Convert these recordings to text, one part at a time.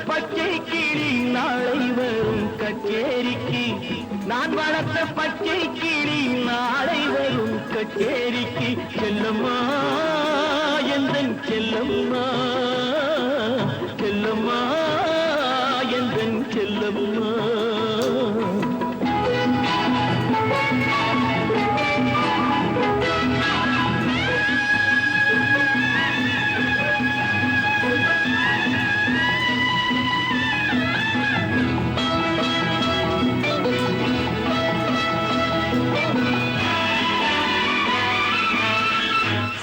பச்சை கிளி நாளை வரும் கச்சேரிக்கு. நான் வளர்த்த பச்சை கிளி நாளை வரும் கச்சேரிக்கு. செல்லம்மா எந்தன் செல்லம்மா, செல்லம்மா எந்தன் செல்லம்மா.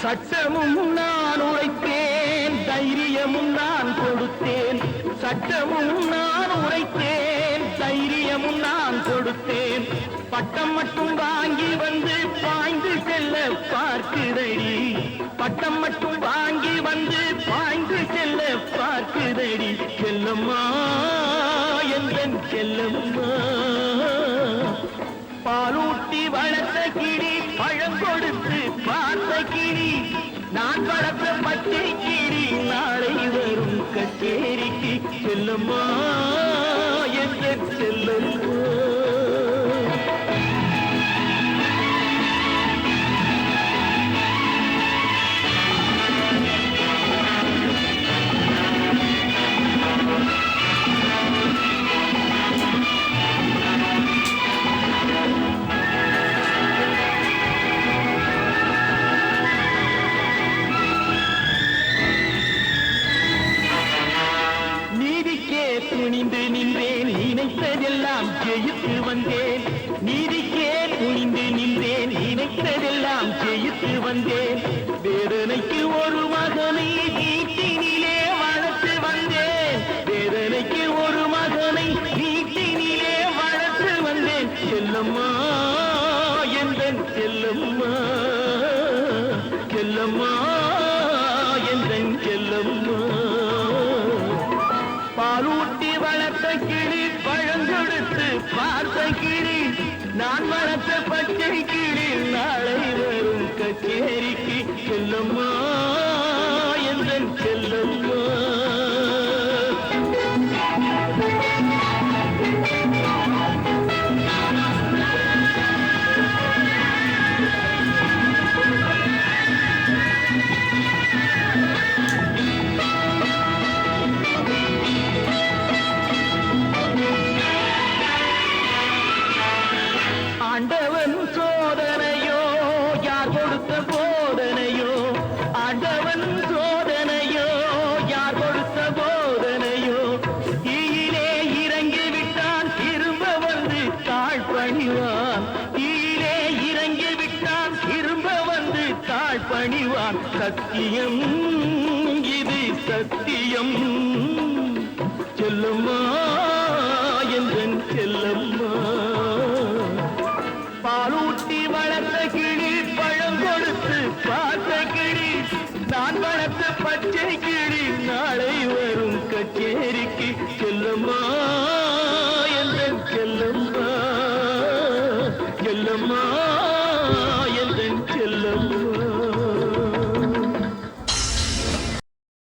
சட்டமும் நான் உரைத்தேன், தைரியமும் நான் கொடுத்தேன். சட்டமும் நான் உரைத்தேன், தைரியமும் நான் கொடுத்தேன். பட்டம் மட்டும் வாங்கி வந்து பாய்ந்து செல்ல பார்க்குதடி. பட்டம் மட்டும் வாங்கி வந்து பாய்ந்து செல்ல பார்க்குதடி. செல்லம்மா எந்தன் செல்லம்மா. பாலூட்டி வளர்த்த கிளி, பழம் கொடுத்து பார்த்த கிளி. நான் வளர்த்த பச்சை கிளி நாளை வரும் கச்சேரிக்கு. செல்லம்மா எந்தன் செல்லம்மா. துணிந்து நின்றேன், நினைத்ததெல்லாம் ஜெயித்து வந்தேன். நீதிக்கே துணிந்து நின்றேன், நினைத்ததெல்லாம் ஜெயித்து வந்தேன். வேதனைக்கு ஒரு மகனை வீட்டினிலே வளர்த்து வந்தேன். வேதனைக்கு ஒரு மகனை வீட்டினிலே வளர்த்து வந்தேன். செல்லம்மா எந்தன் செல்லம்மா, செல்லம்மா எந்தன் செல்லம்மா. பாலூட்டி வளர்த்த கிளி, பழங்கொடுத்து பார்த்த கிளி. நான் வளர்த்த பச்சை கிளி நாளை வரும் கச்சேரிக்கு. செல்லம்மா எந்தன் செல்லம்மா. ஆண்டவன் சோதனையோ யார் கொடுத்த போதனையோ. ஆண்டவன் சோதனையோ யார் கொடுத்த போதனையோ. தீயிலே இறங்கி விட்டான், திரும்ப வந்து தாழ் பணிவான். தீயிலே இறங்கி விட்டான், திரும்ப வந்து தாழ் பணிவான். சத்தியம் இது சத்தியம். செல்லம்மா எந்தன் செல்லம்மா. பாலூட்டி வளர்த்த கிளி, பழம் கொடுத்து பார்த்த கிளி. நான் வளர்த்த பச்சை கிளி நாளை வரும் கச்சேரிக்கு. செல்லம்மா